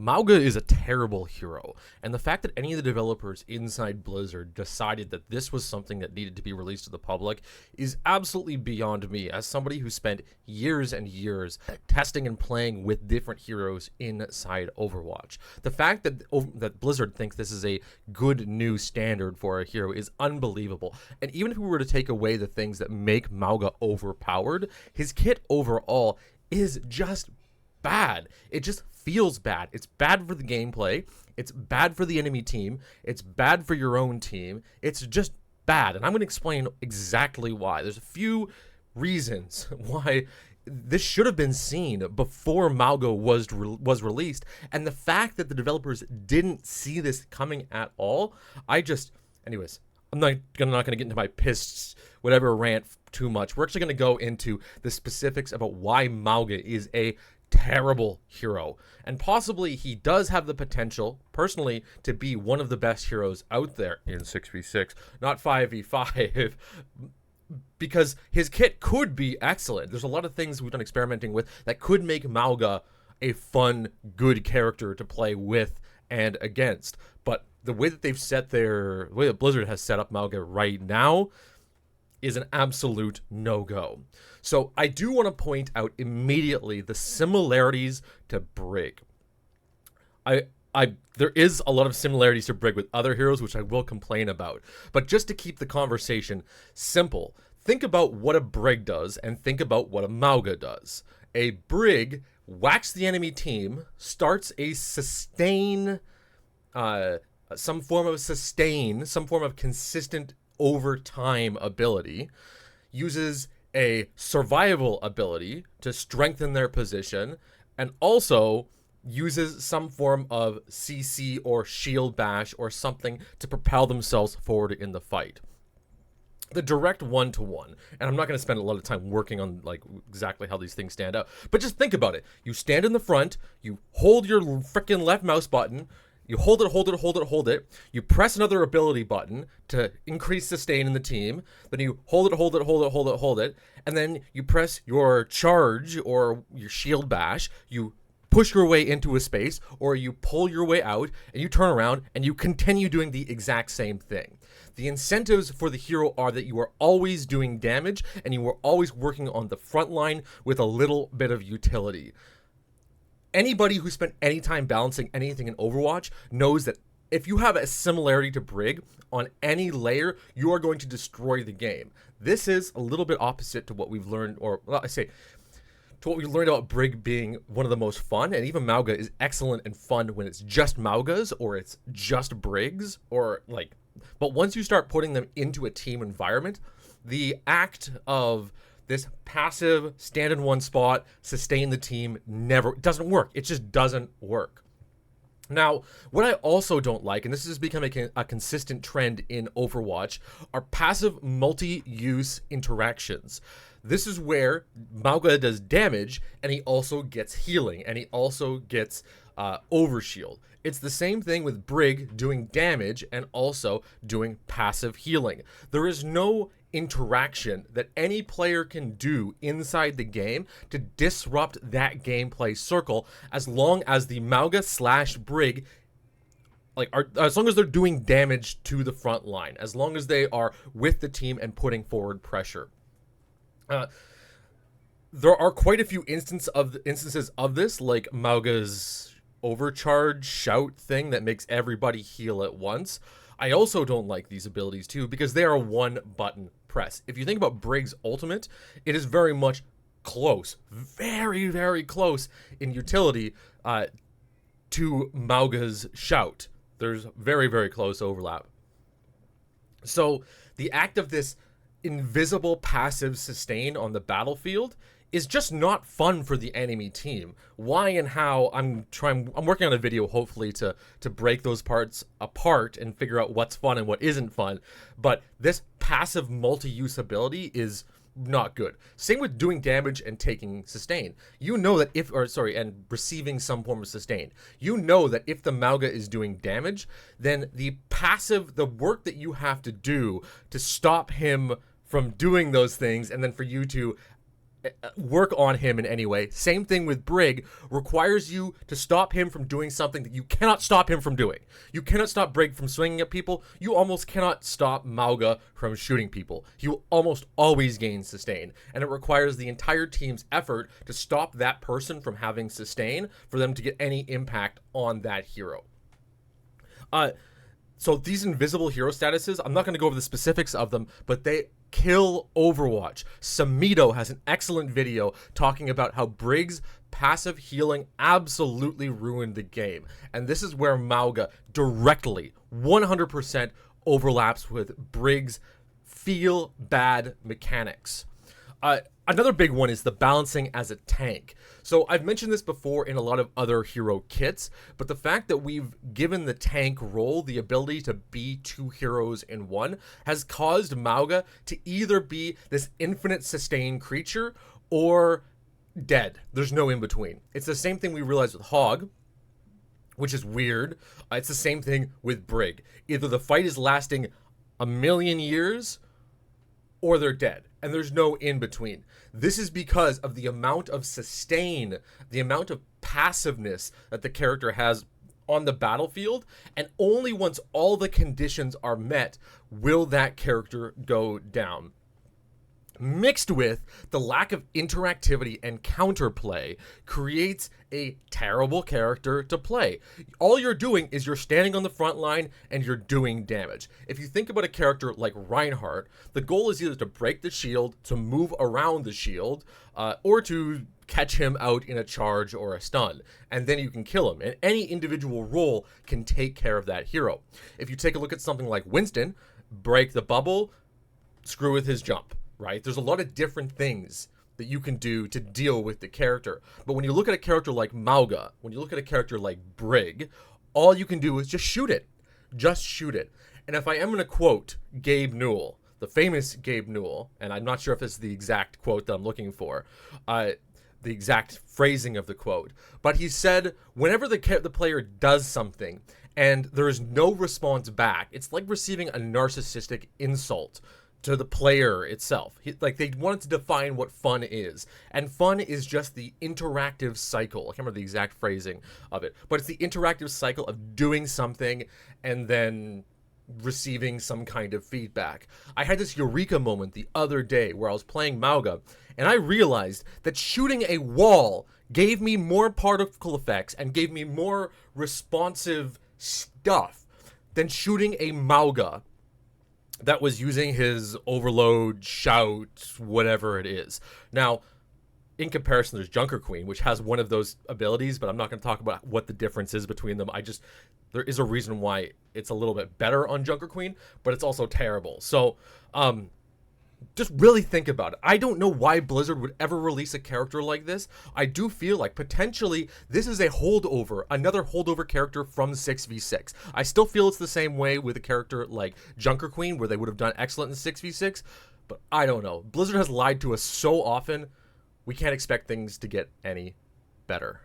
Mauga is a terrible hero, and the fact that any of the developers inside Blizzard decided that this was something that needed to be released to the public is absolutely beyond me, as somebody who spent years and years testing and playing with different heroes inside Overwatch. The fact that Blizzard thinks this is a good new standard for a hero is unbelievable, and even if we were to take away the things that make Mauga overpowered, his kit overall is just bad. It just feels bad. It's bad for the gameplay. It's bad for the enemy team. It's bad for your own team. It's just bad. And I'm going to explain exactly why. There's a few reasons why this should have been seen before Mauga was released. And the fact that the developers didn't see this coming at all, anyways, I'm not going to get into my whatever rant too much. We're actually going to go into the specifics about why Mauga is a terrible hero, and possibly he does have the potential personally to be one of the best heroes out there in 6v6, not 5v5, because his kit could be excellent. There's a lot of things we've done experimenting with that could make Mauga a fun, good character to play with and against, but the way that the way that Blizzard has set up Mauga right now is an absolute no-go. So I do want to point out immediately the similarities to BRIG. There is a lot of similarities to BRIG with other heroes, which I will complain about. But just to keep the conversation simple, think about what a BRIG does and think about what a Mauga does. A BRIG whacks the enemy team, starts a sustain, some form of consistent overtime ability, uses a survival ability to strengthen their position, and also uses some form of CC or shield bash or something to propel themselves forward in the fight. The direct one-to-one, and I'm not going to spend a lot of time working on like exactly how these things stand out, but just think about it. You stand in the front, you hold your freaking left mouse button, you hold it. You press another ability button to increase sustain in the team. Then you hold it. And then you press your charge or your shield bash. You push your way into a space, or you pull your way out, and you turn around and you continue doing the exact same thing. The incentives for the hero are that you are always doing damage and you are always working on the front line with a little bit of utility. Anybody who spent any time balancing anything in Overwatch knows that if you have a similarity to BRIG on any layer, you are going to destroy the game. This is a little bit opposite to what we've learned, to what we learned about BRIG being one of the most fun, and even Mauga is excellent and fun when it's just Maugas or it's just BRIGs, but once you start putting them into a team environment, the act of this passive stand in one spot, sustain the team, doesn't work. It just doesn't work. Now, what I also don't like, and this has become a consistent trend in Overwatch, are passive multi-use interactions. This is where Mauga does damage, and he also gets healing, and he also gets overshield. It's the same thing with BRIG doing damage and also doing passive healing. There is no interaction that any player can do inside the game to disrupt that gameplay circle as long as the Mauga / BRIG as long as they're doing damage to the front line, as long as they are with the team and putting forward pressure. There are quite a few instances of this, like Mauga's overcharge shout thing that makes everybody heal at once. I also don't like these abilities too because they are one button press. If you think about BRIG's ultimate, it is very much close, very, very close in utility to Mauga's shout. There's very, very close overlap. So the act of this invisible passive sustain on the battlefield is just not fun for the enemy team. Why and how, I'm working on a video hopefully to break those parts apart and figure out what's fun and what isn't fun, but this passive multi-use ability is not good. Same with doing damage and taking sustain. You know that and receiving some form of sustain. You know that if the Mauga is doing damage, then the work that you have to do to stop him from doing those things, and then for you to work on him in any way. Same thing with Brig, requires you to stop him from doing something that you cannot stop him from doing. You cannot stop Brig from swinging at people. You almost cannot stop Mauga from shooting people. He will almost always gain sustain, and it requires the entire team's effort to stop that person from having sustain for them to get any impact on that hero. So these invisible hero statuses, I'm not going to go over the specifics of them, but they kill Overwatch. Samito has an excellent video talking about how Brig's passive healing absolutely ruined the game. And this is where Mauga directly, 100% overlaps with Brig's feel bad mechanics. Another big one is the balancing as a tank. So I've mentioned this before in a lot of other hero kits, but the fact that we've given the tank role the ability to be two heroes in one has caused Mauga to either be this infinite sustain creature or dead. There's no in between. It's the same thing we realized with Hog, which is weird. It's the same thing with Brig. Either the fight is lasting a million years or they're dead, and there's no in between. This is because of the amount of sustain, the amount of passiveness that the character has on the battlefield, and only once all the conditions are met will that character go down. Mixed with the lack of interactivity and counterplay creates a terrible character to play. All you're doing is you're standing on the front line and you're doing damage. If you think about a character like Reinhardt, the goal is either to break the shield, to move around the shield, or to catch him out in a charge or a stun, and then you can kill him. And any individual role can take care of that hero. If you take a look at something like Winston, break the bubble, screw with his jump. Right? There's a lot of different things that you can do to deal with the character. But when you look at a character like Mauga, when you look at a character like Brig, all you can do is just shoot it. Just shoot it. And if I am going to quote Gabe Newell, the famous Gabe Newell, and I'm not sure if it's the exact quote that I'm looking for, the exact phrasing of the quote, but he said, whenever the player does something and there is no response back, it's like receiving a narcissistic insult to the player itself. Like, they wanted to define what fun is, and fun is just the interactive cycle. I can't remember the exact phrasing of it, but it's the interactive cycle of doing something and then receiving some kind of feedback. I had this eureka moment the other day where I was playing Mauga, and I realized that shooting a wall gave me more particle effects and gave me more responsive stuff than shooting a Mauga that was using his overload, shout, whatever it is. Now, in comparison, there's Junker Queen, which has one of those abilities, but I'm not going to talk about what the difference is between them. There is a reason why it's a little bit better on Junker Queen, but it's also terrible. So, just really think about it. I don't know why Blizzard would ever release a character like this. I do feel like potentially this is a holdover, another holdover character from 6v6. I still feel it's the same way with a character like Junker Queen, where they would have done excellent in 6v6, but I don't know. Blizzard has lied to us so often, we can't expect things to get any better.